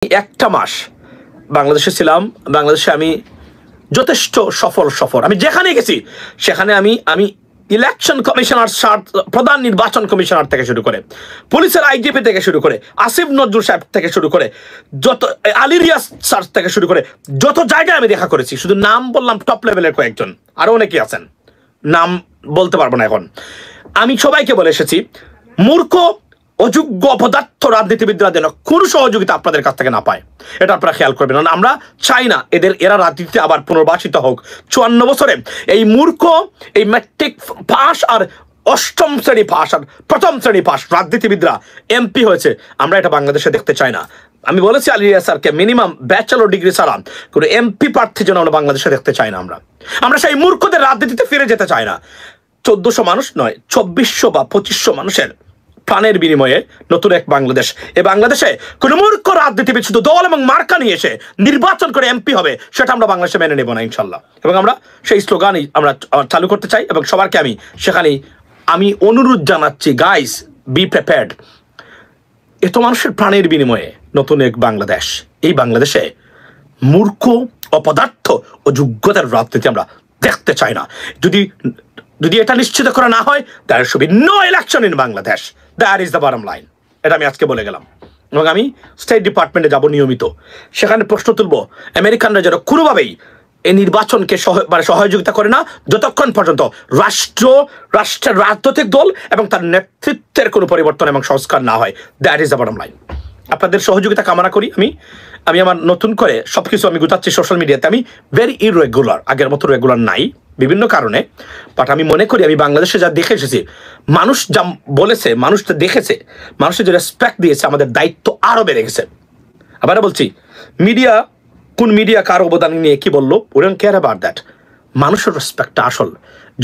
একটা মাস বাংলাদেশে ছিলাম। বাংলাদেশে আমি যথেষ্ট সফর আমি যেখানে গেছি সেখানে আমি ইলেকশন কমিশনার, প্রধান নির্বাচন কমিশনার থেকে শুরু করে পুলিশের আইজিপি থেকে শুরু করে আসিফ নজরুল সাহেব থেকে শুরু করে যত আলী রিয়াজ স্যার থেকে শুরু করে যত জায়গায় আমি দেখা করেছি, শুধু নাম বললাম টপ লেভেলের কয়েকজন, আরো অনেকেই আছেন, নাম বলতে পারবো না এখন। আমি সবাইকে বলে এসেছি, মূর্খ অযোগ্য অপদার্থ রাজনীতিবিদরা যেন কোনো সহযোগিতা আপনাদের কাছ থেকে না পায়, এটা আপনারা খেয়াল করবেন। আমরা চাই না এরা রাজনীতিতে আবার পুনর্বাসিত হোক। 54 বছরে এই মূর্খ, এই ম্যাট্রিক পাস আর অষ্টম শ্রেণী পাস আর প্রথম শ্রেণী পাস রাজনীতিবিদরা এমপি হয়েছে, আমরা এটা বাংলাদেশে দেখতে চাই না। আমি বলেছি আলী রিয়াজ স্যারকে, মিনিমাম ব্যাচেলর ডিগ্রি ছাড়া কোনো এমপি প্রার্থী যেন আমরা বাংলাদেশে দেখতে চাই না। আমরা সেই মূর্খদের রাজনীতিতে ফিরে যেতে চাই না। 1400 মানুষ নয়, 2400 বা 2500 মানুষের প্রাণের বিনিময়ে নতুন এক বাংলাদেশ। এই বাংলাদেশে কোন মূর্খ রাজনীতিবিদ শুধু দল এবং মার্কা নিয়ে এসে নির্বাচন করে এমপি হবে, সেটা আমরা বাংলাদেশে মেনে নেব না ইনশাল্লাহ। এবং আমরা সেই স্লোগানই আমরা চালু করতে চাই এবং সবারকে আমি অনুরোধ জানাচ্ছি, গাইস বি প্রিপেয়ার্ড। এত মানুষের প্রাণের বিনিময়ে নতুন এক বাংলাদেশ, এই বাংলাদেশে মূর্খ অপদার্থ ও যোগ্যতার রাজনীতি আমরা দেখতে চাই না। যদি এটা নিশ্চিত করা না হয়, there should be no election in Bangladesh. That is the bottom line. এটা আমি আজকে বলে গেলাম। এবং আমি স্টেট ডিপার্টমেন্টে যাব নিয়মিত, সেখানে প্রশ্ন তুলব আমেরিকানরা যেন কোনোভাবেই এই নির্বাচনকে সহযোগিতা করে না, যতক্ষণ পর্যন্ত রাষ্ট্রের রাজনৈতিক দল এবং তার নেতৃত্বের কোনো পরিবর্তন এবং সংস্কার না হয়। That is the bottom line. আপনাদের সহযোগিতা কামনা করি। আমি আমার নতুন করে সবকিছু আমি গুটাচ্ছি সোশ্যাল মিডিয়াতে। আমি ভেরি ইরেগুলার, আগের মতো রেগুলার নাই বিভিন্ন কারণে, বাট আমি মনে করি আমি বাংলাদেশে যা দেখে এসেছি, মানুষ যা বলেছে, মানুষ যা দেখেছে, মানুষের যে রেসপেক্ট দিয়েছে, আমাদের দায়িত্ব আরো বেড়ে গেছে। আবার বলছি, কোন মিডিয়া কার অবদান নিয়ে কি বললো, we don't care about that. মানুষের রেসপেক্টটা আসল।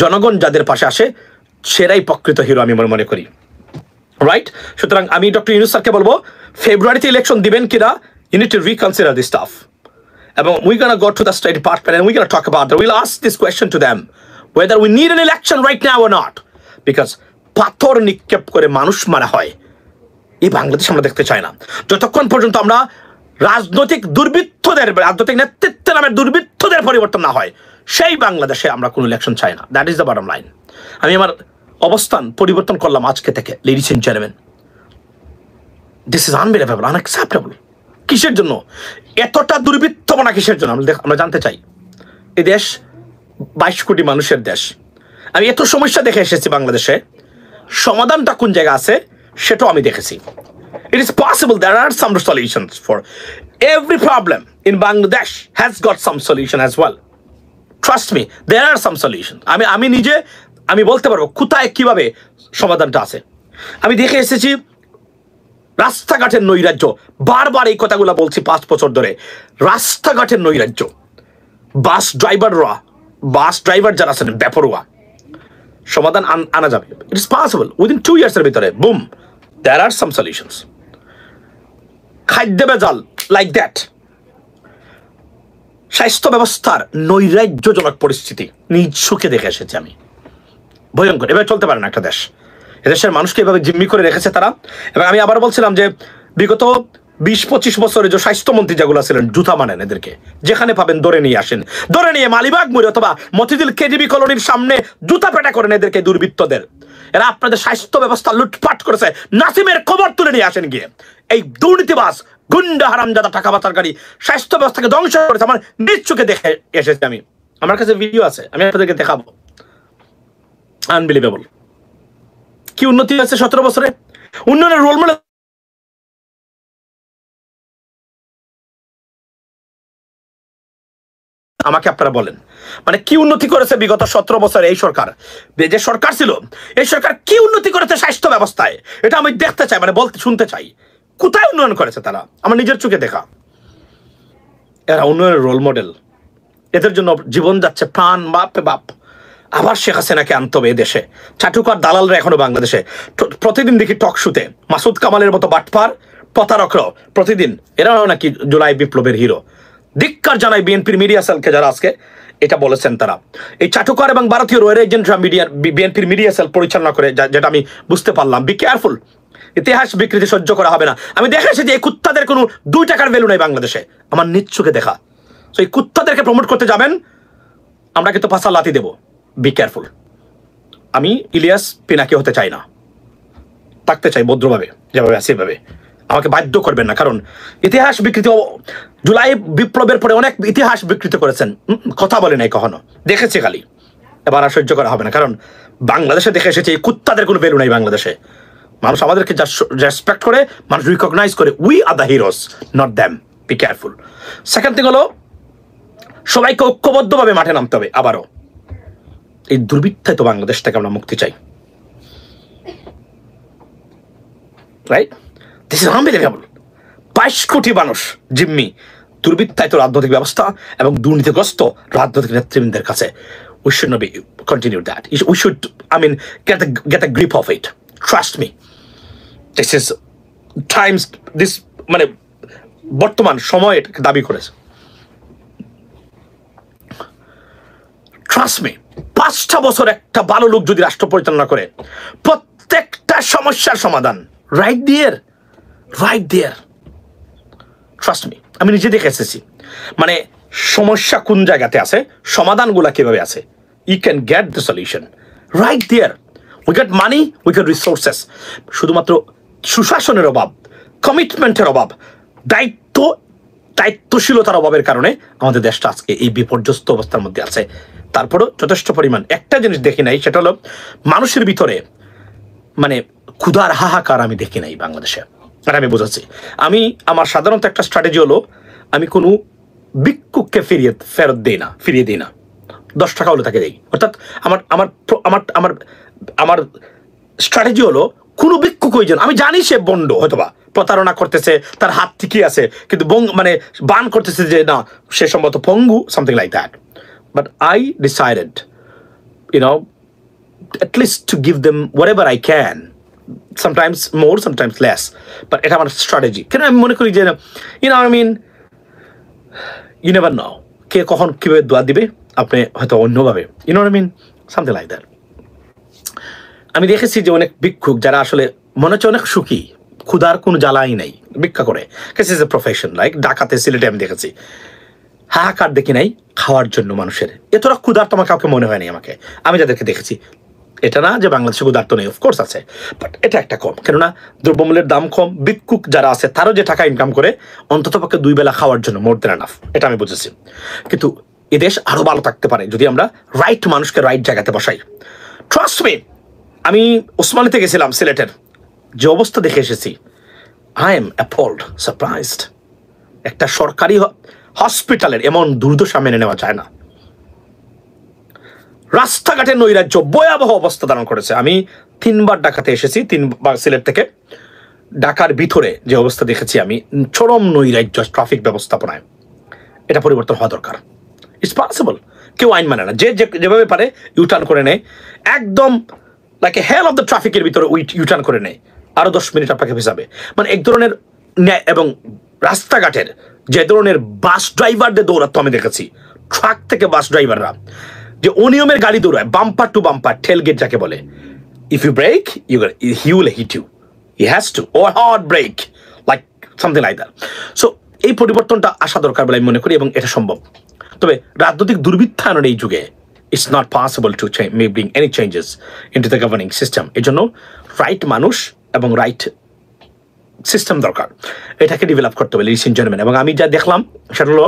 জনগণ যাদের পাশে আসে সেরাই প্রকৃত হিরো আমি মনে করি, রাইট? সুতরাং আমি ডক্টর ইউনূস স্যারকে বলবো, ফেব্রুয়ারিতে ইলেকশন দিবেন কিনা, you need to reconsider this stuff. And we're going to go to the State Department and we're going to talk about it. We'll ask this question to them, whether we need an election right now or not. Because পাথর নিক্ষেপ করে মানুষ মারা হয়, এই বাংলাদেশ আমরা দেখতে চাই না। যতক্ষণ পর্যন্ত আমরা রাজনৈতিক নেতৃত্বের নামের দুর্বৃত্তদের পরিবর্তন না হয়, সেই বাংলাদেশে আমরা কোনো ইলেকশন চাই না। That is the bottom line. আমি আমার অবস্থান পরিবর্তন করলাম আজকে থেকে, ladies and gentleman. This is unbelievable, unacceptable. কিসের জন্য এতটা দুর্বৃত্তপনা, কিসের জন্য আমরা জানতে চাই। এই দেশ 22 কোটি মানুষের দেশ। আমি এত সমস্যা দেখে এসেছি বাংলাদেশে, সমাধানটা কোন জায়গা আছে সেটাও আমি দেখেছি। It is possible there are some solutions for every problem in Bangladesh has got some solution as well. Trust me, there are some solutions. আমি বলতে পারবো কোথায় কিভাবে সমাধানটা আছে। আমি দেখে এসেছি রাস্তাঘাটের নৈরাজ্য, বারবার এই কথাগুলো বলছি 5 বছর ধরে। রাস্তাঘাটের নৈরাজ্য, বাস ড্রাইভার যারা আছেন বেপরোয়া, সমাধান আনা যাবে। ইট ইস পসিবল উইদিন 2 ইয়ার্সের ভিতরে, বুম, দেয়ার আর সাম সলিউশনস। খাদ্য বেজাল লাইক দ্যাট, স্বাস্থ্য ব্যবস্থার নৈরাজ্যজনক পরিস্থিতি নিজ চোখে দেখে এসেছি আমি, ভয়ঙ্কর। এভাবে চলতে পারে না একটা দেশ। এদেশের মানুষকে এভাবে জিম্মি করে রেখেছে তারা। এবং আমি আবার বলছিলাম যে বিগত 20-25 বছরে যে স্বাস্থ্যমন্ত্রী যেগুলো ছিলেন, জুতা মানেন এদেরকে, যেখানে পাবেন ধরে নিয়ে আসেন, ধরে নিয়ে মালিবাগ মোড়ে অথবা মতিঝিল কেজিবি কলোনির সামনে জুতা পেটা করেন এদেরকে, দুর্বৃত্তদের। এরা আপনাদের স্বাস্থ্য ব্যবস্থা লুটপাট করেছে, নাসিমের খবর তুলে নিয়ে আসেন গিয়ে। এই দুর্নীতিবাজ গুন্ডা হারামজাদা টাকা পাচারকারী স্বাস্থ্য ব্যবস্থাকে ধ্বংস করেছে, আমার নিজ চোখে দেখে এসেছি আমি। আমার কাছে ভিডিও আছে, আমি আপনাদেরকে দেখাবো। আনবিলিভেবল। কি উন্নতি হয়েছে 17 বছরে, উন্নয়নের রোল মডেল আমাকে আপনারা বলেন, মানে কি উন্নতি করেছে বিগত 17 বছরে এই সরকার, যে সরকার ছিল, এই সরকার কি উন্নতি করেছে স্বাস্থ্য ব্যবস্থায়, এটা আমি দেখতে চাই, মানে শুনতে চাই। কোথায় উন্নয়ন করেছে তারা, আমার নিজের চোখে দেখা। এরা উন্নয়নের রোল মডেল, এদের জন্য জীবন যাচ্ছে, প্রাণ বাপ। আবার শেখ হাসিনাকে আনতে হবে এদেশে। চাটুকার দালালরা এখনো বাংলাদেশে, প্রতিদিন দেখি টক শুতে মাসুদ কামালের মতো বাটপার প্রতারকরা প্রতিদিন, এরাও নাকি জুলাই বিপ্লবের হিরো। ধিক্কার জানাই বিএনপির মিডিয়া সেলকে, যারা আজকে এটা বলেছেন। তারা এই চাটুকার এবং ভারতীয় রয়ের এজেন্টরা বিএনপির মিডিয়া সেল পরিচালনা করে, যেটা আমি বুঝতে পারলাম। বি কেয়ারফুল, ইতিহাস বিকৃতি সহ্য করা হবে না। আমি দেখেছি যে এই কুত্তাদের কোনো 2 টাকার ভ্যালু নাই বাংলাদেশে, আমার নিজ চোখে দেখা। তো এই কুত্তাদেরকে প্রমোট করতে যাবেন, আমরা কিন্তু পাশা লাথি দেব। Be careful. আমি ইলিয়াস পিনাকি হতে চাই না, থাকতে চাই ভদ্রভাবে, যেভাবে আছে সেভাবে। আমাকে বাধ্য করবেন না, কারণ ইতিহাস বিকৃতি, জুলাই বিপ্লবের পরে অনেক ইতিহাস বিকৃত করেছেন, কথা বলে নাই কখনো, দেখেছি খালি। এবার আর সহ্য করা হবে না, কারণ বাংলাদেশে দেখে এসেছে এই কুত্তাদের কোনো ভ্যালু নাই বাংলাদেশে। মানুষ আমাদেরকে যা রেসপেক্ট করে, মানুষ রিকগনাইজ করে, we are the heroes, not them. Be careful. Second thing হলো, সবাইকে ঐক্যবদ্ধভাবে মাঠে নামতে হবে। আবারও এই দুর্বৃত্তায় তো বাংলাদেশ থেকে আমরা মুক্তি চাই, রাইট? This is unbelievable. 22 কোটি মানুষ জিম্মি দুর্বৃত্তায়িত রাজনৈতিক ব্যবস্থা এবং দুর্নীতিগ্রস্ত রাজনৈতিক নেতৃবৃন্দের কাছে। We should not be continue that. We should, I mean, get a grip of it. Trust me. This is times, this মানে বর্তমান সময় দাবি করেছে। Trust me. 5টা বছর একটা ভালো লোক যদি রাষ্ট্র পরিচালনা করে, প্রত্যেকটা সমস্যার সমাধান right there. Trust me. আমি নিজে দেখে এসেছি, মানে সমস্যা কোন জায়গাতে আছে, সমাধানগুলা কিভাবে আছে। You can get the solution right there. We got money, we got resources. শুধুমাত্র সুশাসনের অভাব, কমিটমেন্টের অভাব, দায়িত্বশীলতার অভাবের কারণে আমাদের দেশটা আজকে এই বিপর্যস্ত অবস্থার মধ্যে আছে। তারপরও যথেষ্ট পরিমাণ একটা জিনিস দেখি নাই, সেটা হলো মানুষের ভিতরে মানে ক্ষুধার হাহাকার আমি দেখি নাই বাংলাদেশে। আর আমি বোঝাচ্ছি, আমি আমার সাধারণত একটা স্ট্র্যাটেজি হলো, আমি কোনো ভিক্ষুককে ফিরিয়ে দিই না। 10 টাকা হলে তাকে দেই। অর্থাৎ আমার স্ট্র্যাটেজি হলো, কোনো ভিক্ষুক ওই জন্য, আমি জানি সে বন্ড, হয়তোবা প্রতারণা করতেছে, তার হাত ঠিকই আছে, কিন্তু মানে বান করতেছে যে না সে সম্ভবত পঙ্গু, something like that. But I decided, at least to give them whatever I can, sometimes more, sometimes less, but এটা আমার স্ট্র্যাটেজি। কেন আমি মনে করি যে I mean, you never know কে কখন কিভাবে দোয়া দিবে, আপনি হয়তো অন্যভাবে, I mean, something like that. আমি দেখেছি যে অনেক ভিক্ষুক যারা আসলে মনে হচ্ছে অনেক সুখী, ক্ষুধার কোনো জ্বালাই নাই, ভিক্ষা করে, case is a profession. Like ঢাকাতে, সিলেটে আমি দেখেছি, হাহাকার দেখি নাই খাওয়ার জন্য মানুষের। এতটা ক্ষুধার তোমার কাউকে মনে হয়নি আমাকে, আমি যাদেরকে দেখেছি। এটা না যে বাংলাদেশে ক্ষুধার্ত নেই, অফকোর্স আছে, বাট এটা একটা কম। কেননা দ্রব্যমূল্যের দাম কম, ভিক্ষুক যারা আছে তারও যে টাকা ইনকাম করে অন্ততপক্ষে 2 বেলা খাওয়ার জন্য, মোর দেন এনাফ, এটা আমি বুঝেছি। কিন্তু এ দেশ আরো ভালো থাকতে পারে যদি আমরা রাইট মানুষকে রাইট জায়গাতে বসাই। ট্রাস্ট মি, আমি ওসমানীতে গেছিলাম, সিলেটের যে অবস্থা দেখে এসেছি, আই এম অ্যাপল্ড, সারপ্রাইজড। একটা সরকারি হসপিটালের এমন দুর্দশা মেনে নেওয়া যায় না। রাস্তাঘাটের নৈরাজ্য ভয়াবহ অবস্থা ধারণ করেছে। আমি 3বার ঢাকাতে এসেছি, 3বার সিলেট থেকে। ঢাকার ভিতরে যে অবস্থা দেখেছি আমি, চরম নৈরাজ্য ট্রাফিক ব্যবস্থাপনায়। এটা পরিবর্তন হওয়া দরকার। It's possible. কেউ আইন মানে না, যেভাবে পারে ইউটার্ন করে নেয়, একদম like a hell of the ট্রাফিকের ভিতরে ইউটার্ন করে নেয়, আরো 10 মিনিট আপনাকে ফেসাবে। মানে এক ধরনের ন্যায়। এবং রাস্তাঘাটের যে ধরনের বাস ড্রাইভারদের দৌড়াতো আমি দেখেছি, ট্রাক থেকে বাস ড্রাইভাররা যে অনিয়মের গাড়ি দৌড়ায়, বাম্পার টু বাম্পার, টেলগেট যাকে বলে। If you brake, he will hit you, he has to, or hard brake, like something like that. So এই পরিবর্তনটা আসা দরকার বলে আমি মনে করি, এবং এটা সম্ভব। তবে রাজনৈতিক দুর্বৃত্তায়নের এই যুগে it's not possible to bring any changes into the governing system. এর জন্য রাইট মানুষ এবং রাইট সিস্টেম দরকার, এটাকে ডেভেলপ করতে হবে, লিডস এন্ড জেন্টলম্যান। এবং আমি যা দেখলাম সেটা হলো,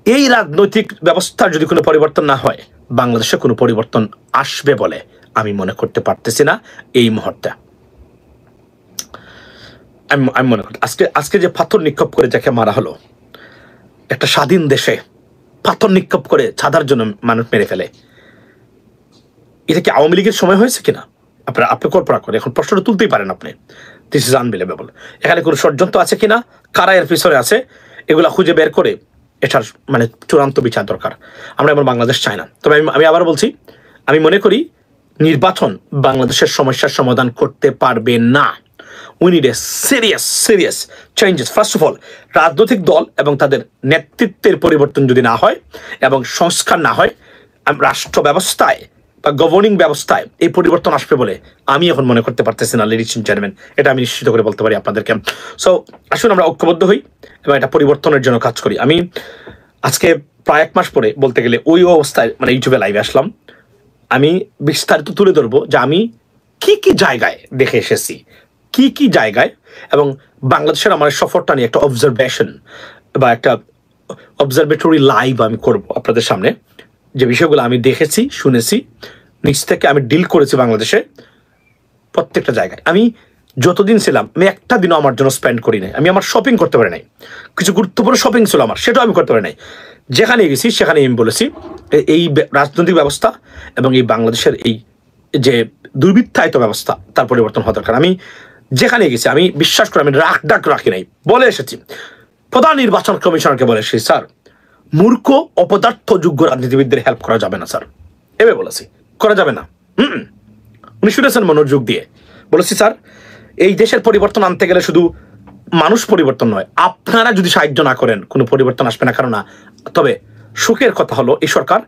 এই রাজনৈতিক ব্যবস্থার যদি কোনো পরিবর্তন না হয়, বাংলাদেশে কোনো পরিবর্তন আসবে বলে আমি মনে করতে পারতেছি না এই মুহূর্তে। আমি মনে করি আজকে যে পাথর নিক্ষেপ করে যাকে মারা হলো, একটা স্বাধীন দেশে পাথর নিক্ষেপ করে ছাদার জন্য মানুষ মেরে ফেলে, এটা কি আওয়ামী লীগের সময় হয়েছে কিনা? আপনি কল্পনা করে এখন প্রশ্নটা তুলতেই পারেন আপনি। This is unbelievable. এখানে কোনো ষড়যন্ত্র আছে কিনা, কারা এর পিছনে আছে, এগুলা খুঁজে বের করে এটার মানে চূড়ান্ত বিচার দরকার। আমরা এমন বাংলাদেশ চাই না। তবে আমি আবার বলছি, আমি মনে করি নির্বাচন বাংলাদেশের সমস্যার সমাধান করতে পারবে না। We need a serious changes. First of all, রাজনৈতিক দল এবং তাদের নেতৃত্বের পরিবর্তন যদি না হয় এবং সংস্কার না হয়, রাষ্ট্র ব্যবস্থায় বা গভর্নিং ব্যবস্থায় এই পরিবর্তন আসবে বলে আমি এখন মনে করতে পারতেছি না, লেডিস এন্ড জেন্টলম্যান, এটা আমি নিশ্চিত করে বলতে পারি আপনাদেরকে। সো আসুন আমরা ঐক্যবদ্ধ হই এবং এটা পরিবর্তনের জন্য কাজ করি। আমি আজকে প্রায় 1 মাস পরে বলতে গেলে ওই অবস্থায় মানে ইউটিউবে লাইভে আসলাম। আমি বিস্তারিত তুলে ধরবো যে আমি কি কি জায়গায় দেখে এসেছি, কি কি জায়গায়, এবং বাংলাদেশের আমার সফরটা নিয়ে একটা অবজারভেশন বা একটা অবজারভেটরি লাইভ আমি করব আপনাদের সামনে, যে বিষয়গুলো আমি দেখেছি, শুনেছি, নিজ থেকে আমি ডিল করেছি বাংলাদেশে প্রত্যেকটা জায়গায়। আমি যতদিন ছিলাম আমি একটা দিনও আমার জন্য স্পেন্ড করি নাই, আমি আমার শপিং করতে পারি নাই, কিছু গুরুত্বপূর্ণ শপিং ছিল আমার, সেটাও আমি করতে পারি নাই। যেখানে গেছি সেখানে আমি বলেছি এই রাজনৈতিক ব্যবস্থা এবং এই বাংলাদেশের এই যে দুর্বৃত্তায়িত ব্যবস্থা তার পরিবর্তন হওয়া দরকার। আমি যেখানে গেছি আমি বিশ্বাস করি আমি রাগ ডাক রাখি নাই, বলে এসেছি প্রধান নির্বাচন কমিশনারকে বলে এসেছি, স্যার মূর্খ অপদার্থ যোগ্য রাজনীতিবিদদের হেল্প করা যাবে না স্যার, এভাবে বলেছি, করা যাবে না। উনি শুনেছেন মনোযোগ দিয়ে, বলেছি স্যার এই দেশের পরিবর্তন আনতে গেলে শুধু মানুষ পরিবর্তন নয়, আপনারা যদি সাহায্য না করেন কোনো পরিবর্তন আসবে না। কারণ তবে সুখের কথা হলো এই সরকার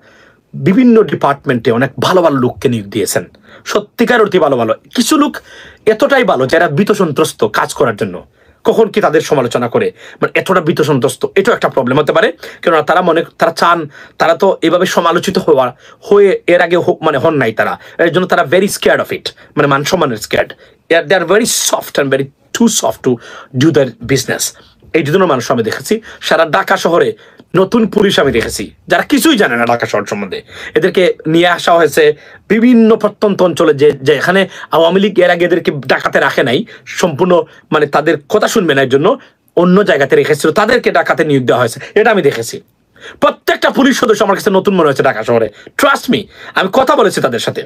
বিভিন্ন ডিপার্টমেন্টে অনেক ভালো ভালো লোককে নিয়োগ দিয়েছেন, সত্যিকার অর্থে ভালো ভালো কিছু লোক, এতটাই ভালো যারা ভীত সন্ত্রস্ত কাজ করার জন্য। কখন কি তাদের সমালোচনা করে, মানে এতটা ভীত সন্ত্রস্ত, এটাও একটা প্রবলেম হতে পারে। কেননা তারা চান, তারা তো এভাবে সমালোচিত হয়ে এর আগে মানে হন নাই, তারা এর জন্য তারা ভেরি স্কেয়ার্ড অফ ইট, মানে মান সম্মানের scared, they are very soft and very to soft to do their business. এই দুজনের মানুষ আমি দেখেছি সারা ঢাকা শহরে, নতুন পুলিশ আমি দেখেছি যারা কিছুই জানে না ঢাকা শহর সম্বন্ধে, এদেরকে নিয়ে আসা হয়েছে বিভিন্ন প্রত্যন্ত অঞ্চলে, যেখানে আওয়ামী লীগ এর আগে এদেরকে ডাকাতে রাখে নাই, সম্পূর্ণ মানে তাদের কথা শুনবে না এর জন্য অন্য জায়গাতে রেখেছিল, তাদেরকে ডাকাতে নিয়োগ দেওয়া হয়েছে, এটা আমি দেখেছি। প্রত্যেকটা পুলিশ সদস্য আমার কাছে নতুন মনে হয়েছে ঢাকা শহরে, ট্রাস্ট মি, আমি কথা বলেছি তাদের সাথে।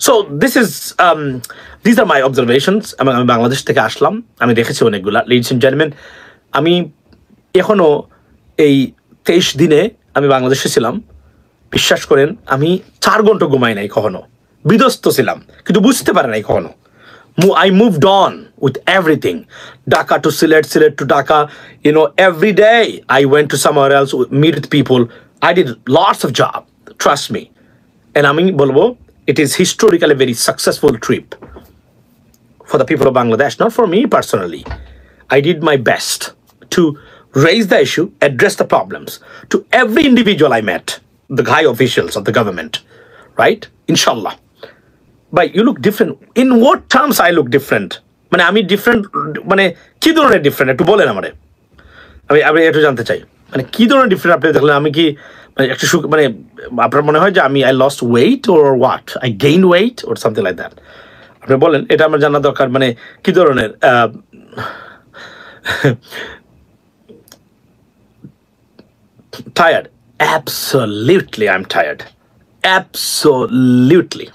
So these are my observations। আমি বাংলাদেশ থেকে আসলাম, আমি দেখেছি অনেকগুলা, লেডিস এন্ড জেন্টলম্যান। আমি এখনো এই 23 দিনে আমি বাংলাদেশে ছিলাম, বিশ্বাস করেন আমি 4 ঘন্টা ঘুমাই নাই কখনো, বিধ্বস্ত ছিলাম কিন্তু বুঝতে পারে নাই কখনো। I moved on with everything, Dhaka to Sylhet, Sylhet to Dhaka, you know, every day I went to somewhere else, meet with people, I did lots of job, trust me, and আমি বলবো it is historically a very successful trip for the people of Bangladesh, not for me personally. I did my best to raise the issue, address the problems to every individual I met, the high officials of the government, right? Inshallah. But you look different. In what terms I look different? মানে আমি different, মানে কি ধরনের different একটু বলেন আমারে, আমি একটু জানতে চাই, মানে কি ধরনের ডিফারেন্ট আপনি দেখলেন? আমি কি মানে একটু মানে আপনার মনে হয় যে আমি I lost weight or what, I gain weight or something like that? আপনি বলেন, এটা আমার জানা দরকার। মানে কি ধরনের tired? Absolutely I'm tired, absolutely,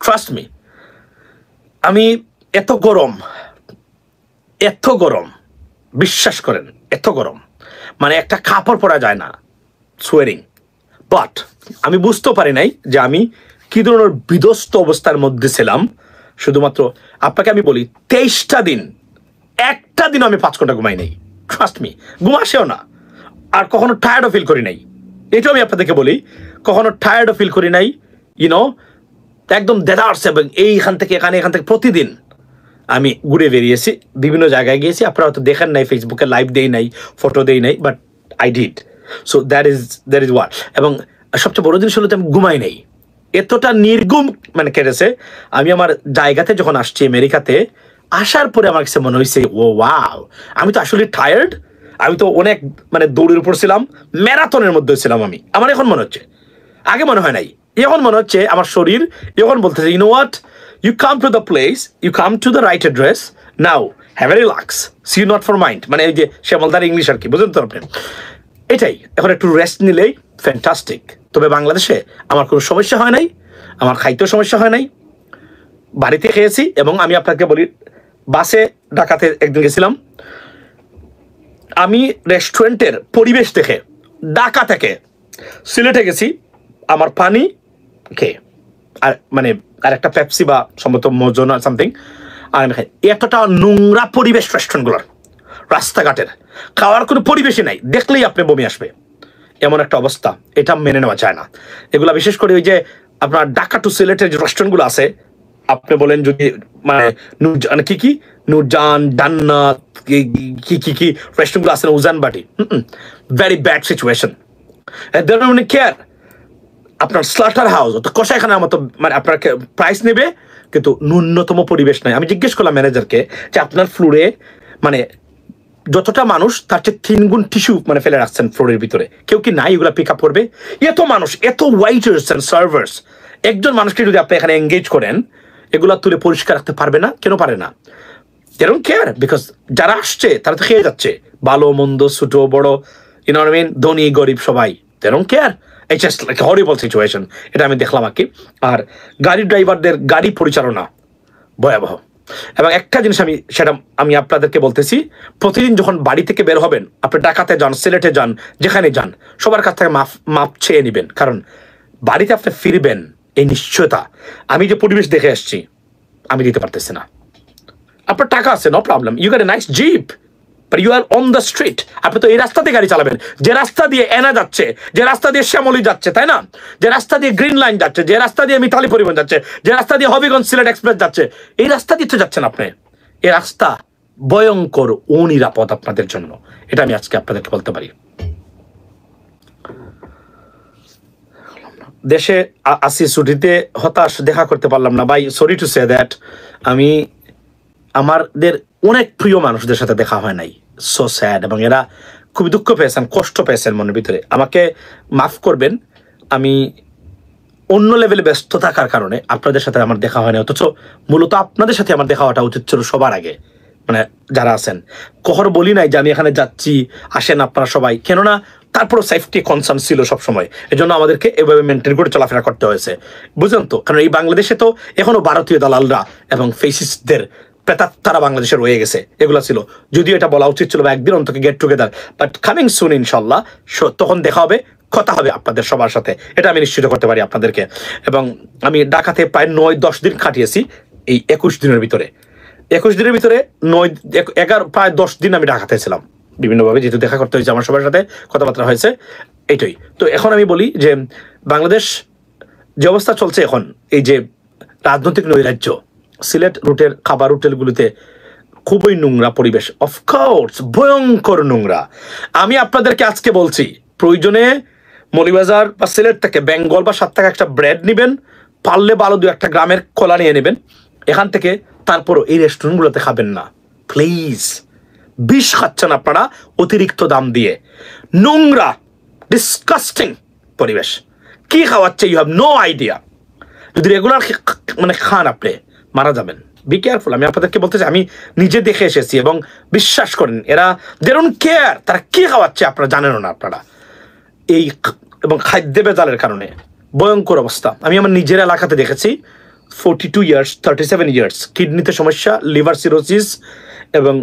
trust me। আমি এত গরম, বিশ্বাস করেন এত গরম, মানে একটা কাপড় পরা যায় না, সোয়ারিং। বাট আমি বুঝতেও পারি নাই যে আমি কি ধরনের বিধ্বস্ত অবস্থার মধ্যে ছিলাম। শুধুমাত্র আপনাকে আমি বলি 23টা দিন, একটা দিনও আমি 5 ঘন্টা ঘুমাই নাই, ট্রাস্ট মি, ঘুম আসেও না, আর কখনো টায়ার্ডও ফিল করি নাই। এটাও আমি আপনাদেরকে বলি, কখনো টায়ার্ডও ফিল করি নাই, ইউনো, একদম দেদার্স। এবং এইখান থেকে এখান থেকে প্রতিদিন আমি ঘুরে বেরিয়েছি, বিভিন্ন জায়গায় গিয়েছি, আপনারা হয়তো দেখেন নাই, ফেসবুকে লাইভ দেই নাই, ফটো দেই নাই, but I did. So that is watt. এবং সবচেয়ে বড় জিনিস হলো যে আমি ঘুমাই নাই, এতটা নির্ঘুম মানে কেটেছে। আমি আমার জায়গাতে যখন আসছি আমেরিকাতে, আসার পরে আমার কাছে মনে হয়েছে ও ওয়াও, আমি তো আসলে টায়ার্ড, আমি তো অনেক মানে দৌড়ের উপর ছিলাম, ম্যারাথনের মধ্যে ছিলাম আমি। আমার এখন মনে হচ্ছে, আগে মনে হয় নাই, এখন মনে হচ্ছে আমার শরীর এখন বলতেছে you know what, you come to the place, you come to the right address, now have a relax, see not for mind, মানে এই যে শ্যামলদার ইংলিশ আর কি, বুঝলেন তো আপনি? এটাই, এখন একটু রেস্ট নিলেই ফ্যান্টাস্টিক। তবে বাংলাদেশে আমার কোনো সমস্যা হয় নাই, আমার খাইতেও সমস্যা হয় নাই, বাড়িতে খেয়েছি। এবং আমি আপনাকে বলি, বাসে ঢাকাতে একদিন গেছিলাম, আমি রেস্টুরেন্টের পরিবেশ দেখে ঢাকা থেকে সিলেটে গেছি, আমার পানি খেয়ে আর মানে আর একটা পেপসি বা সম্ভবত মোজোনা সামথিং, আর আমি খাই। এতটা নোংরা পরিবেশ রাস্তাঘাটের, খাওয়ার কোনো পরিবেশই নাই, দেখলেই আপনি বমি আসবে, এমন একটা অবস্থা। এটা মেনে নেওয়া যায় না। এগুলা বিশেষ করে ওই যে আপনার ঢাকা টু সিলেটের যে রেস্টুরেন্টগুলো আছে, আপনি বলেন যদি মানে কি নুরজান, জান্নাত, কি রেস্টুরেন্টগুলো আছে না, Ujanbati, very bad situation. They don't care. আপনার স্লাটার হাউস তো কষাইখানার মতো, মানে আপনার প্রাইস নেবে কিন্তু ন্যূনতম পরিবেশ নাই। আমি জিজ্ঞেস করলাম ম্যানেজারকে যে আপনার ফ্লোরে মানে যতটা মানুষ তার চেয়ে 3 গুণ টিস্যু মানে ফেলে রাখছেন ফ্লোরের ভিতরে, কেউ কি নাই এগুলো পিক আপ করবে? এত মানুষ, এত ওয়াইটার্স অ্যান্ড সার্ভার্স, একজন মানুষকে যদি আপনি এখানে এঙ্গেজ করেন, এগুলো তুলে পরিষ্কার রাখতে পারবে না। কেন পারে না? দে ডোন্ট কেয়ার, বিকজ যারা আসছে তারা তো খেয়ে যাচ্ছে, ভালো মন্দ, ছোট বড়, you know what I mean, ধনী গরিব সবাই, they don't care. It's just like horrible situation. এটা আমি দেখলাম আর কি। আর গাড়ি ড্রাইভারদের গাড়ি পরিচালনা ভয়াবহ। এবং একটা জিনিস সেটা আমি আপনাদেরকে বলতেছি, প্রতিদিন যখন বাড়ি থেকে বের হবেন, আপনি ঢাকাতে যান, সিলেটে যান, যেখানে যান, সবার কাছ থেকে মাপ চেয়ে নেবেন। কারণ বাড়িতে আপনি ফিরবেন এই নিশ্চয়তা আমি যে পরিবেশ দেখে আসছি আমি দিতে পারতেছি না। আপনার টাকা আছে, no problem, you get a nice jeep, but you are on the street. আপনি তো এই রাস্তাতে গাড়ি চালাবেন, যে রাস্তা দিয়ে এনা যাচ্ছে, যে রাস্তা দিয়ে শ্যামলী যাচ্ছে, তাই না, যে রাস্তা দিয়ে গ্রিন লাইন যাচ্ছে, যে রাস্তা দিয়ে মিতালি পরিবহন যাচ্ছে, যে রাস্তা দিয়ে হবিগঞ্জ সিলেট এক্সপ্রেস যাচ্ছে, এই রাস্তা দিয়ে তো যাচ্ছেন আপনি। এই রাস্তা ভয়ঙ্কর অনিরাপদ আপনাদের জন্য, এটা আমি আজকে আপনাদেরকে বলতে পারি। দেশে আসি ছুটিতে, হতাশ, দেখা করতে পারলাম না ভাই, সরি টু সে দ্যাট। আমাদের অনেক প্রিয় মানুষদের সাথে দেখা হয় নাই, সো স্যাড। এবং এরা খুবই দুঃখ পেয়েছেন, কষ্ট পেয়েছেন মনের ভিতরে। আমাকে মাফ করবেন, আমি অন্য লেভেলে ব্যস্ত থাকার কারণে আপনাদের সাথে আমার দেখা হয় না। অথচ মূলত আপনাদের সাথে আমার দেখা হওয়াটা উচিত ছিল সবার আগে, মানে যারা আছেন। কখনো বলি নাই যে আমি এখানে যাচ্ছি, আসেন আপনারা সবাই, কেননা তারপরও সেফটি কনসার্ন ছিল সবসময়, এজন্য আমাদেরকে এভাবে মেনটেন করে চলাফেরা করতে হয়েছে, বুঝলেন তো। কারণ এই বাংলাদেশে তো এখনো ভারতীয় দালালরা এবং ফেসিস্টদের প্রেতাত্মারা বাংলাদেশে রয়ে গেছে, এগুলো ছিল। যদিও এটা বলা উচিত ছিল বা একদিন অন্তত get together, but coming soon ইনশাল্লাহ, তখন দেখা হবে, কথা হবে আপনাদের সবার সাথে, এটা আমি নিশ্চিত করতে পারি আপনাদেরকে। এবং আমি ঢাকাতে প্রায় 9-10 দিন কাটিয়েছি এই 21 দিনের ভিতরে। 21 দিনের ভিতরে 11 প্রায় 10 দিন আমি ঢাকাতে ছিলাম বিভিন্নভাবে, যেহেতু দেখা করতে হয়েছে, আমার সবার সাথে কথাবার্তা হয়েছে, এইটাই। তো এখন আমি বলি যে বাংলাদেশ যে অবস্থা চলছে এখন, এই যে রাজনৈতিক নৈরাজ্য, সিলেট রুটের খাবার হোটেলগুলিতে খুবই নোংরা পরিবেশ, অফকোর্স ভয়ঙ্কর নোংরা। আমি আপনাদেরকে আজকে বলছি, প্রয়োজনে মৌলভীবাজার বা সিলেট থেকে বেঙ্গল বা 7 টাকা একটা ব্রেড নেবেন, পারলে ভালো 2-1টা গ্রামের কলা নিয়ে নেবেন এখান থেকে, তারপরও এই রেস্টুরেন্টগুলোতে খাবেন না প্লিজ। বিষ খাচ্ছেন আপনারা অতিরিক্ত দাম দিয়ে, নোংরা ডিসকাস্টিং পরিবেশ, কি খাওয়াচ্ছে ইউ হ্যাভ নো আইডিয়া। যদি রেগুলার মানে খান আপনি মারা যাবেন, বি কেয়ারফুল। আমি আপনাদেরকে বলতে চাই, আমি নিজে দেখে এসেছি এবং বিশ্বাস করেন এরা দে ডোন্ট কেয়ার, তারা কি খাওয়াচ্ছে আপনারা জানেনও না আপনারা। এই এবং খাদ্য বেজালের কারণে ভয়ঙ্কর অবস্থা। আমি আমার নিজের এলাকাতে দেখেছি, 42 ইয়ার্স 37 ইয়ার্স, কিডনিতে সমস্যা, লিভার সিরোসিস এবং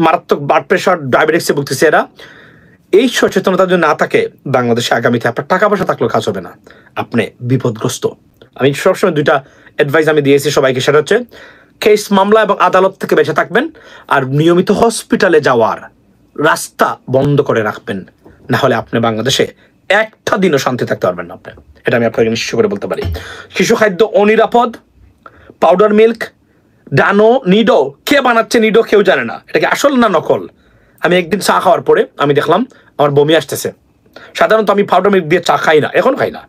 মারাত্মক ব্লাড প্রেশার, ডায়াবেটিক্সে ভুগতেছে এরা। এই সচেতনতা যদি না থাকে বাংলাদেশে আগামীতে, আপনার টাকা পয়সা থাকলেও কাজ হবে না, আপনি বিপদগ্রস্ত। আমি সবসময় 2টা অ্যাডভাইস আমি দিয়েছি সবাইকে, সেটা হচ্ছে কেস মামলা এবং আদালত থেকে বেঁচে থাকবেন, আর নিয়মিত হসপিটালে যাওয়ার রাস্তা বন্ধ করে রাখবেন, না হলে আপনি বাংলাদেশে একটা দিনও শান্তি থাকতে পারবেন না আপনি, এটা আমি আপনাকে নিশ্চয় করে বলতে পারি। শিশু খাদ্য অনিরাপদ, পাউডার মিল্ক, ডানো, নিডো, কে বানাচ্ছে নিডো কেউ জানে না, এটা কি আসল না নকল। আমি একদিন চা খাওয়ার পরে আমি দেখলাম আমার বমি আসতেছে। সাধারণত আমি পাউডার মিল্ক দিয়ে চা খাই না, এখন খাই না,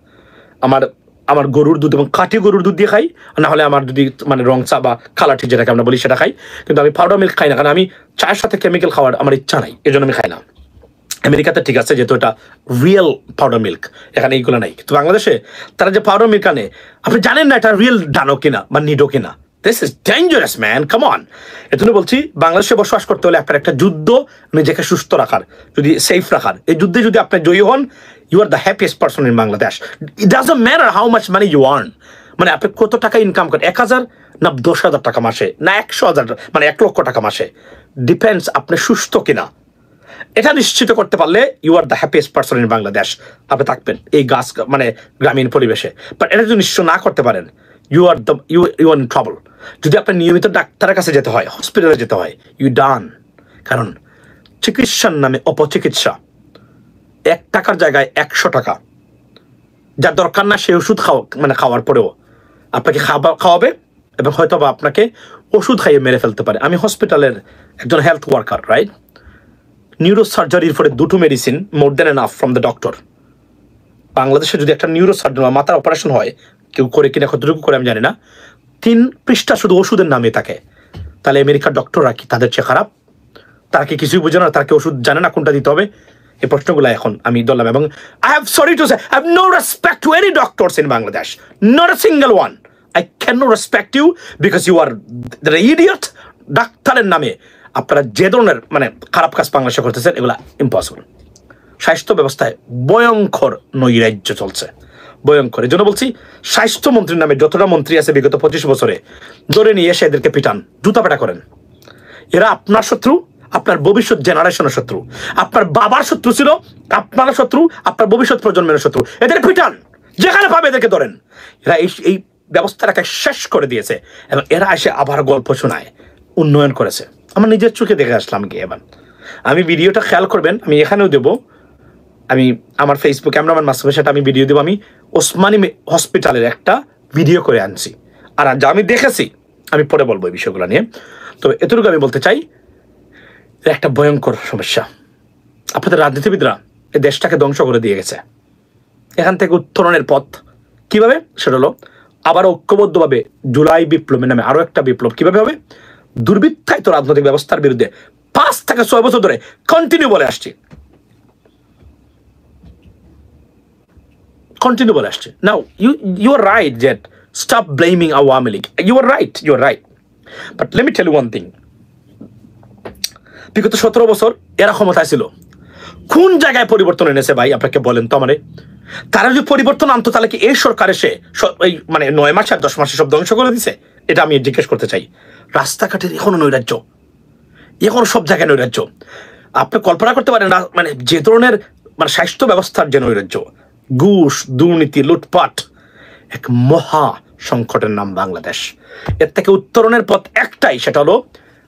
আমার গরুর দুধ এবং খাঁটি গরুর দুধ দিয়ে খাই, না হলে আমার যদি মানে রং চা বা কালাটি যেটাকে আমরা বলি সেটা খাই, কিন্তু আমি পাউডার মিল্ক খাই না, কারণ আমি চায়ের সাথে কেমিক্যাল খাওয়ার আমার ইচ্ছা নাই, এই জন্য আমি খাই না। আমেরিকাতে ঠিক আছে, যেহেতু এটা রিয়েল পাউডার মিল্ক, এখানে এইগুলো নাই। কিন্তু বাংলাদেশে তারা যে পাউডার মিল্ক আনে, আপনি জানেন না এটা রিয়েল ডানো কিনা বা নিডো কিনা। This is dangerous man, come on. এজন্য বলছি, বাংলাদেশে বসবাস করতে হলে আপনার একটা যুদ্ধ, নিজেকে সুস্থ রাখার, যদি সেফ রাখার, এই যুদ্ধে যদি আপনি জয়ী হন, you are the happiest person in Bangladesh. It doesn't matter how much money you earn, মানে আপনি কত টাকা ইনকাম করেন, 1000 না 10,000 টাকা মাসে, না 100,000, মানে 1 লক্ষ টাকা মাসে, ডিপেন্ডস আপনি সুস্থ কিনা। এটা নিশ্চিত করতে পারলে you are the happiest person in Bangladesh, আপনি থাকবেন এই গাছ মানে গ্রামীণ পরিবেশে। বাট এটা যদি নিশ্চয় না করতে পারেন, ইউ আর ইন ট্রাবল। যদি আপনার নিয়মিত ডাক্তারের কাছে যেতে হয়, হসপিটালে যেতে হয়, ইউ ডান। কারণ চিকিৎসার নামে অপচিকিৎসা, 1 টাকার জায়গায় 100 টাকা, যার দরকার না সে ওষুধ খাওয়ার পরেও আপনাকে খাওয়াবে এবং হয়তো বা আপনাকে ওষুধ খাইয়ে মেরে ফেলতে পারে। আমি হসপিটালের একজন হেলথ ওয়ার্কার, রাইট? নিউরো সার্জারির পরে 2টো medicine more than enough from the doctor. বাংলাদেশে যদি একটা নিউরো সার্জারি মাথার অপারেশন হয়, কেউ করে কিনা কতটুকু করে আমি জানি না, 3 পৃষ্ঠা শুধু ওষুধের নামে থাকে। তাহলে আমেরিকার ডক্টররা কি তাদের চেয়ে খারাপ? তারা কি কিছুই বোঝে না? তারা কি ওষুধ জানে না কোনটা দিতে হবে? এই প্রশ্নগুলো এখন আমি ধরলাম। এবং I have sorry to say, I have no respect to any doctors in Bangladesh, not a single one. I can no respect you because you are the idiot. ডাক্তারের নামে আপনারা যে ধরনের মানে খারাপ কাজ বাংলাদেশে করতেছেন, এগুলা ইম্পসিবল। স্বাস্থ্য ব্যবস্থায় ভয়ঙ্কর নৈরাজ্য চলছে, ভয়ঙ্কর। এই জন্য বলছি, স্বাস্থ্যমন্ত্রীর নামে যতটা মন্ত্রী আছে বিগত 25 বছরে, ধরে নিয়ে এসে এদেরকে পিটান, জুতা পেটা করেন। এরা আপনার শত্রু, আপনার ভবিষ্যৎ জেনারেশনের শত্রু, আপনার বাবার শত্রু ছিল, আপনার শত্রু, আপনার ভবিষ্যৎ প্রজন্মের শত্রু। এদের পিটান, যেখানে পাবে এদেরকে ধরেন। এরা এই ব্যবস্থাটাকে শেষ করে দিয়েছে এবং এরা এসে আবার গল্প শোনায়, উন্নয়ন করেছে। আমার নিজের চোখে দেখে আসলাম কি। এবার আমি ভিডিওটা খেয়াল করবেন, আমি এখানেও দেবো, আমি আমার ফেসবুক ক্যামেরাম্যান মাসুমের সাথে আমি ভিডিও দেবো। আমি ওসমানী হসপিটালের একটা ভিডিও করে আনছি, আর যা আমি দেখেছি আমি পরে বলবো এই বিষয়গুলো নিয়ে। তবে এতটুকু আমি বলতে চাই, একটা ভয়ঙ্কর সমস্যা। আপনাদের রাজনীতিবিদরা এই দেশটাকে ধ্বংস করে দিয়ে গেছে। এখান থেকে উত্তরণের পথ কিভাবে, সেটা হলো আবার ঐক্যবদ্ধভাবে জুলাই বিপ্লবের নামে আরো একটা বিপ্লব কিভাবে হবে। দুর্বৃত্তায়িত রাজনৈতিক ব্যবস্থার বিরুদ্ধে 5 থেকে 6 বছর ধরে কন্টিনিউ বলে আসছি, Now, you are right that stop blaming Awami League. You are right. But let me tell you one thing. বিগত 17 বছর এরা ক্ষমতায় ছিল, কোন জায়গায় পরিবর্তন এনেছে ভাই আপনাকে বলেন তো আমারে? তারা যদি পরিবর্তন আনতো তাহলে কি এই সরকার এসে এই মানে 9 মাস আর 10 মাসে সব ধ্বংস করে দিছে? এটা আমি জিজ্ঞেস করতে চাই। রাস্তাঘাটের এখনো নৈরাজ্য, এখন সব জায়গায় নৈরাজ্য। আপনি কল্পনা করতে পারেন না, মানে যে ধরনের মানে স্বাস্থ্য ব্যবস্থার যে নৈরাজ্য, ঘুষ, দুর্নীতি, লুটপাট, এক মহা সংকটের নাম বাংলাদেশ। এর থেকে উত্তরণের পথ একটাই, সেটা হলো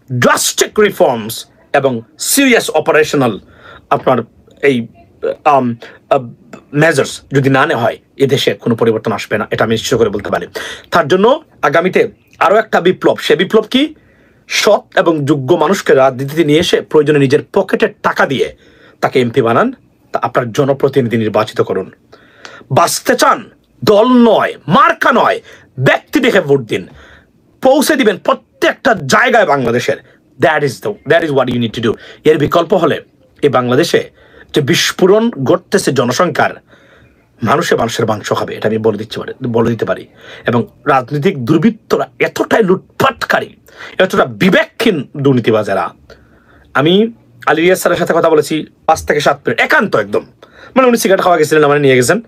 ড্রাস্টিক রিফর্মস এবং সিরিয়াস অপারেশনাল আপনার এই মেজার্স যদি না নেওয়া হয়, এদেশে কোনো পরিবর্তন আসবে না, এটা আমি নিশ্চয় করে বলতে পারি। তার জন্য আগামীতে আরো একটা বিপ্লব। সে বিপ্লব কি? সৎ এবং যোগ্য মানুষকে রাজনীতিতে নিয়ে এসে প্রয়োজনে নিজের পকেটের টাকা দিয়ে তাকে এমপি বানান, তা আপনার জনপ্রতিনিধি নির্বাচিত করুন। বাঁচতে চান, দল নয়, মার্কা নয়, ব্যক্তি দেখে ভোট দিন, পৌঁছে দিবেন প্রত্যেকটা জায়গায় বাংলাদেশের। That is what you need to do. এর বিকল্প হলে এই বাংলাদেশে যে বিস্ফোরণ ঘটতেছে জনসংখ্যার, মানুষের মাংস খাবে, এটা আমি বলে দিতে পারি। এবং রাজনৈতিক দুর্বৃত্তরা এতটাই লুটপাটকারী, এতটা বিবেকহীন দুর্নীতিবাজেরা। আমি আলী রিয়াজ স্যারের সাথে কথা বলেছি 5 থেকে 7 মিনিট, একান্ত একদম, মানে উনি সিগারেট খাওয়া গেছিলেন, আমার নিয়ে গেছেন।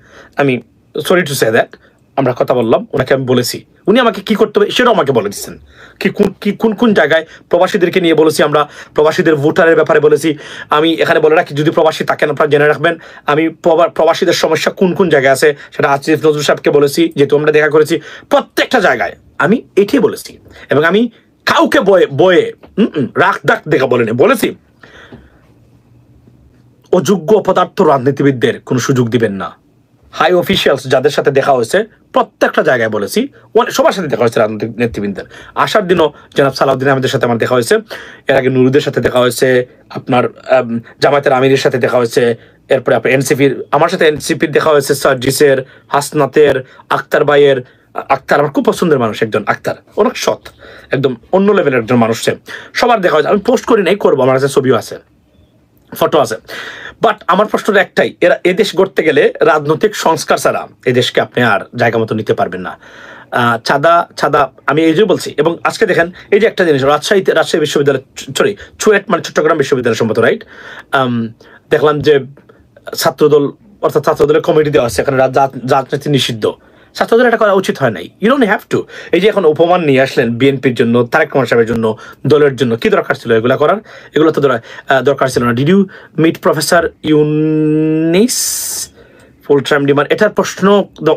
আমি সরি টু সে দ্যাট, আমরা কথা বললাম, ওনাকে আমি বলেছি, উনি আমাকে কি করতে হবে সেটাও আমাকে বলে দিচ্ছেন। কোন জায়গায় প্রবাসীদেরকে নিয়ে বলেছি, আমরা প্রবাসীদের ভোটারের ব্যাপারে বলেছি। আমি এখানে বলে রাখি, যদি প্রবাসী থাকেন আপনারা জেনে রাখবেন, আমি প্রবাসীদের সমস্যা কোন জায়গায় আছে সেটা আসিফ নজরুল সাহেবকে বলেছি, যেহেতু আমরা দেখা করেছি প্রত্যেকটা জায়গায়, আমি এটাই বলেছি। এবং আমি কাউকে বয়ে রাখ ডাক দেখা বলেনি, বলেছি অযোগ্য অপদার্থ রাজনীতিবিদদের কোনো সুযোগ দিবেন না। হাই অফিসিয়ালস যাদের সাথে দেখা হয়েছে প্রত্যেকটা জায়গায় বলেছি, সবার সাথে দেখা হয়েছে রাজনৈতিক নেতৃবৃন্দের। আসার দিনও জনাব সালাউদ্দিন আহমেদের সাথে আমার দেখা হয়েছে, এর আগে নুরুদের সাথে দেখা হয়েছে, আপনার জামায়াতের আমিরের সাথে দেখা হয়েছে, এরপরে আপনার এনসিপির, আমার সাথে এনসিপির দেখা হয়েছে, সার্জিসের, হাসনাতের, আক্তার ভাইয়ের। আক্তার আমার খুব পছন্দের মানুষ, একজন আক্তার, অনেক সৎ, একদম অন্য লেভেলের একজন মানুষ। সবার দেখা হয়েছে, আমি পোস্ট করি নাই, করবো, আমার কাছে ছবিও আছে, ফটো আছে। বাট আমার প্রশ্নটা একটাই, এদেশ গড়তে গেলে রাজনৈতিক সংস্কার ছাড়া এদেশকে আপনি আর জায়গা মতো নিতে পারবেন না। ছাদা আমি এই যে বলছি। এবং আজকে দেখেন, এই যে একটা জিনিস, রাজশাহী বিশ্ববিদ্যালয়, চুয়েট মানে চট্টগ্রাম বিশ্ববিদ্যালয় সম্মত, রাইট? দেখলাম যে ছাত্রদল, অর্থাৎ ছাত্রদলের কমিটি দেওয়া আছে, এখানে রাজনীতি নিষিদ্ধ। ছাত্রদের এটা করা উচিত হয় নাই, ইউ ডোন্ট হ্যাভ টু। এই যে এখন উপমান নিয়ে আসলেন বিএনপির জন্য, তারেক রহমান সাহেবের জন্য, দলের জন্য, কি দরকার ছিল এগুলো করার? এগুলো তো দরকার ছিল না। Did you meet professor Yunus full time demand? এটার প্রশ্ন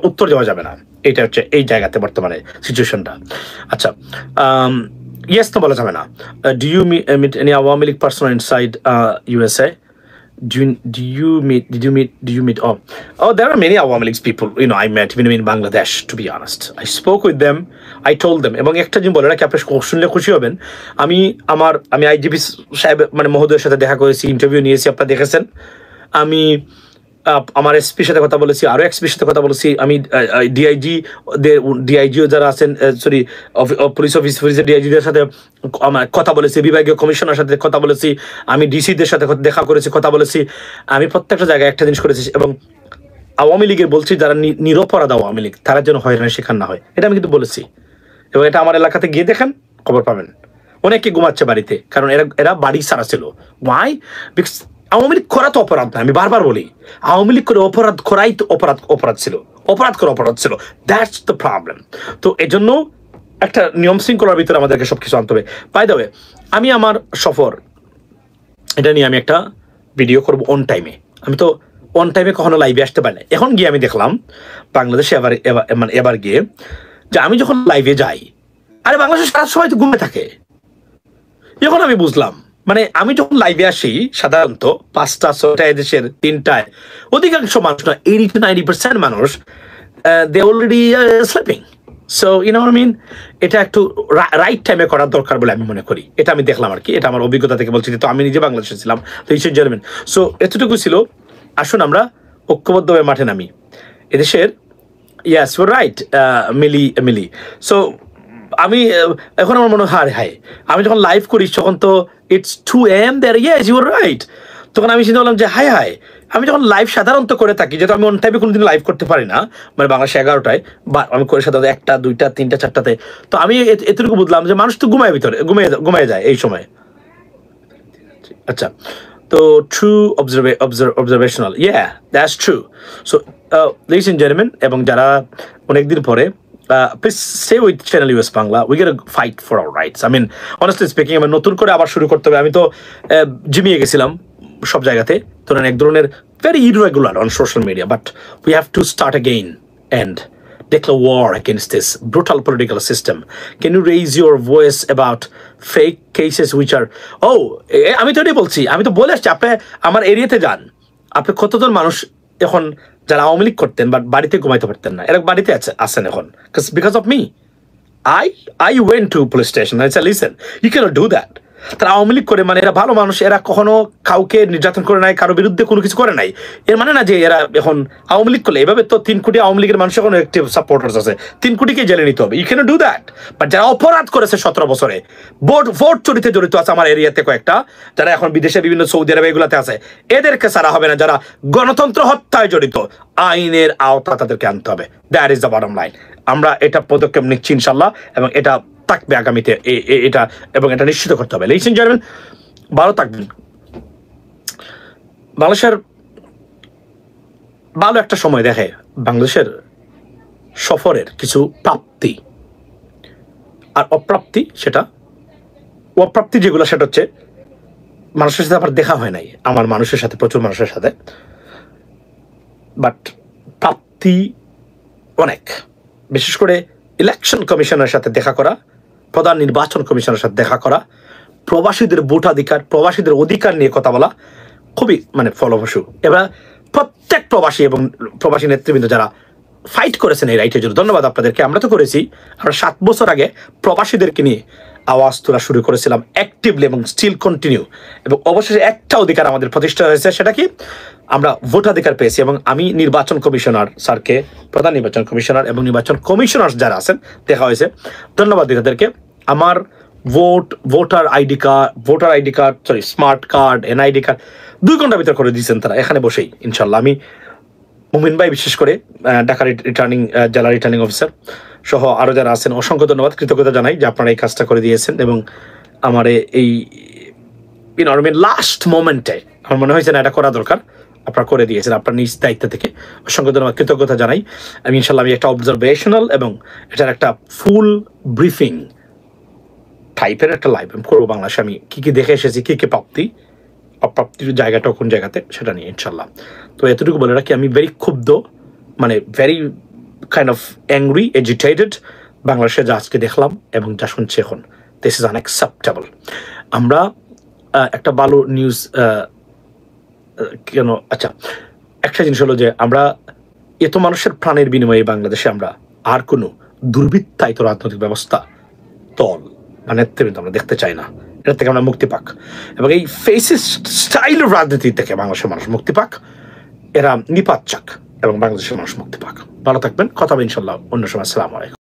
উত্তর দেওয়া যাবে না, এটা হচ্ছে এই জায়গাতে বর্তমানে সিচুয়েশনটা। আচ্ছা, ইয়েস তো বলা যাবে না। Do you meet any Awami League person inside USA? Did you meet there are many Awami League people I met even in Bangladesh, to be honest. I spoke with them, I told them, এবং একটা জিনিস বলে রাখি, আপনি শুনলে খুশি হবেন, আমি আইজিপি সাহেব মানে মহোদয়ের সাথে দেখা করেছি, ইন্টারভিউ নিয়েছি, আপনারা দেখেছেন। আমি আমার এসপির সাথে কথা বলেছি, আরো এক্সপির সাথে কথা বলেছি, আমি ডিআইজিও যারা আছেন, সরি পুলিশ অফিসার ডিআইজিদের সাথে কথা বলেছি, বিভাগীয় কমিশনার সাথে কথা বলেছি, আমি ডিসিদের সাথে দেখা করেছি, কথা বলেছি। আমি প্রত্যেকটা জায়গায় একটা জিনিস করেছি, এবং আওয়ামী লীগের বলছি যারা নিরপরাধ আওয়ামী লীগ, তারা যেন হয়রানি শিকার না হয়, এটা আমি কিন্তু বলেছি। এবং এটা আমার এলাকাতে গিয়ে দেখেন, খবর পাবেন। অনেকে ঘুমাচ্ছে বাড়িতে, কারণ এরা বাড়ি ছাড়া ছিল। ওয়াই? বিকজ আওয়ামী লীগ করা তো অপরাধ না, আমি বারবার বলি, আওয়ামী লীগ করে অপরাধ করাই তো অপরাধ ছিল, অপরাধ করে অপরাধ ছিল। That's the problem. তো এজন্য একটা নিয়ম শৃঙ্খলার ভিতরে আমাদেরকে সবকিছু আনতে হবে। বাই দ্য ওয়ে, আমি আমার সফর এটা নিয়ে আমি একটা ভিডিও করবো অন টাইমে। আমি তো অন টাইমে কখনো লাইভে আসতে পারি না। এখন গিয়ে আমি দেখলাম বাংলাদেশে এবার গিয়ে যে আমি যখন লাইভে যাই, আরে বাংলাদেশে সারা সময় তো ঘুমে থাকে। এখন আমি বুঝলাম, মানে আমি যখন লাইভে আসি সাধারণত 5টা 6টায়, দেশের 3টায়, অধিকাংশ মানুষ না, 80 to 90% মানুষ দে অলরেডি স্লিপিং। সো এটা একটু রাইট টাইমে করার দরকার বলে আমি মনে করি। এটা আমি দেখলাম আর কি, এটা আমার অভিজ্ঞতা থেকে বলছি, তো আমি নিজে বাংলাদেশে ছিলাম, তো ইসে জানবেন। সো এতটুকু ছিল, আসুন আমরা ঐক্যবদ্ধভাবে মাঠে নামি এদেশের। Yes you right Mili. So আমি এখন আমার মনে হয় হায়, আমি যখন লাইভ করি তখন তো it's 2 AM there. Yes you right. তখন আমি চিন্তা করলাম যে হায়, আমি যখন লাইভ সাধারণত করে থাকি, যেহেতু আমি অন টাইমে কোনোদিন লাইভ করতে পারি না, মানে বাংলাদেশে 11টায়, বা আমি করে সাধারণত 1টা 2টা 3টা 4টাতে, তো আমি এতটুকু বুঝলাম যে মানুষ তো ঘুমিয়ে যায় এই সময়। আচ্ছা, তো true observational, that's true. So ladies and gentleman, এবং যারা অনেকদিন পরে, please stay with Channel US Bangla. We gotta fight for our rights. I mean, honestly speaking, আমি নতুন করে আবার শুরু করতে হবে। আমি তো জিমিয়ে গেছিলাম সব জায়গাতে, ধরেন এক ধরনের very irregular on social media, but we have to start again and declare war against this brutal political system. Can you raise your voice about fake cases which are আমি তো এটাই বলছি, আমি তো বলে আসছি, আপনি আমার এরিয়াতে যান, আপনি কতজন মানুষ এখন যারা আওয়ামী লীগ করতেন বাট বাড়িতে ঘুমাইতে পারতেন না, এরা বাড়িতে আছেন এখন because of me. I went to police station. I said, listen, you cannot do that. তারা আওয়ামী লীগ করে, মানে এরা ভালো মানুষ, এরা কখনো কাউকে নির্যাতন করে নাই, কারো বিরুদ্ধে কোনো কিছু করে নাই। এর মানে না যে এরা এখন আওয়ামী লীগ করলে এভাবে তো 3 কোটি আওয়ামী লীগের মানুষ এখন একটি সাপোর্টার্স আছে, 3 কোটিকে জেলে নিতে হবে। You can do that. But যারা অপরাধ করেছে 17 বছরে, ভোট চুরিতে জড়িত আছে আমার এরিয়াতে কয়েকটা, যারা এখন বিদেশে বিভিন্ন সৌদি আরব এগুলাতে আছে, এদেরকে ছাড়া হবে না। যারা গণতন্ত্র হত্যায় জড়িত, আইনের আওতা তাদেরকে আনতে হবে। That is the bottom line. আমরা এটা পদক্ষেপ নিচ্ছি ইনশাল্লাহ, এবং এটা থাকবে আগামীতে, এটা এবং এটা নিশ্চিত করতে হবে। লিসেন জানবেন, ভালো থাকবেন। বাংলাদেশের ভালো একটা সময় দেখে বাংলাদেশের সফরের কিছু প্রাপ্তি আর অপ্রাপ্তি, সেটা অপ্রাপ্তি যেগুলো সেটা হচ্ছে মানুষের সাথে আবার দেখা হয় নাই, আমার মানুষের সাথে, প্রচুর মানুষের সাথে, বাট প্রাপ্তি অনেক। বিশেষ করে ইলেকশন কমিশনের সাথে দেখা করা, প্রধান নির্বাচন কমিশনের সাথে দেখা করা, প্রবাসীদের ভোটাধিকার, প্রবাসীদের অধিকার নিয়ে কথা বলা খুবই মানে ফলপ্রসূ। এবার প্রত্যেক প্রবাসী এবং প্রবাসী নেতৃবৃন্দ যারা ফাইট করেছেন এই রাইটের জন্য, ধন্যবাদ আপনাদেরকে। আমরা তো করেছি, আমরা 7 বছর আগে প্রবাসীদেরকে নিয়ে আওয়াজ তোলা শুরু করেছিলাম অ্যাক্টিভলি, এবং স্টিল কন্টিনিউ। এবং অবশেষে একটা অধিকার আমাদের প্রতিষ্ঠা হয়েছে, সেটা কি, আমরা ভোটাধিকার পেয়েছি। এবং আমি নির্বাচন কমিশনার স্যারকে, প্রধান নির্বাচন কমিশনার এবং নির্বাচন কমিশনার যারা আছেন, দেখা হয়েছে, ধন্যবাদ তাদেরকে। আমার voter ID card sorry smart card, NID card 2 ঘন্টার ভিতর করে দিয়েছেন তারা, এখানে বসেই ইনশাল্লাহ। আমি মুমিন ভাই বিশেষ করে, ঢাকা জেলা রিটার্নিং অফিসার সহ আরও যারা আছেন, অসংখ্য ধন্যবাদ, কৃতজ্ঞতা জানাই যে আপনারা এই কাজটা করে দিয়েছেন। এবং আমার এই লাস্ট মোমেন্টে আমার মনে হয়েছে না এটা করা দরকার, আপনারা করে দিয়েছেন আপনার নিজ দায়িত্ব থেকে, অসংখ্য ধন্যবাদ, কৃতজ্ঞতা জানাই। আমি ইনশাল্লাহ আমি একটা অবজারভেশনাল এবং এটার একটা ফুল ব্রিফিং টাইপের একটা লাইভ করবো বাংলাদেশে, আমি কী কী দেখে এসেছি, কী কী প্রাপ্তি অপ্রাপ্তির জায়গাটা কোন জায়গাতে, সেটা নিয়ে ইনশাল্লাহ। তো এতটুকু বলে রাখি, আমি ভেরি ক্ষুব্ধ, মানে very kind of angry, agitated বাংলাদেশে যা আজকে দেখলাম এবং যা শুনছি এখন। This is unacceptable. আমরা একটা ভালো নিউজ কেন, আচ্ছা একটা জিনিস হলো যে আমরা এত মানুষের প্রাণের বিনিময়ে বাংলাদেশে আমরা আর কোনো দুর্বৃত্তায়িত রাজনৈতিক ব্যবস্থা দল বা নেতৃবৃন্দ আমরা দেখতে চাই না। এটা থেকে আমরা মুক্তি পাক এবং এই ফেসিস্ট স্টাইল রাজনীতি থেকে বাংলাদেশের মানুষ মুক্তি পাক, এরা নিপাত চাক এবং বাংলাদেশের মানুষ মুক্তি পাক। ভালো থাকবেন, কথা হবে ইনশাল্লাহ অন্য সময়। আসসালামু আলাইকুম।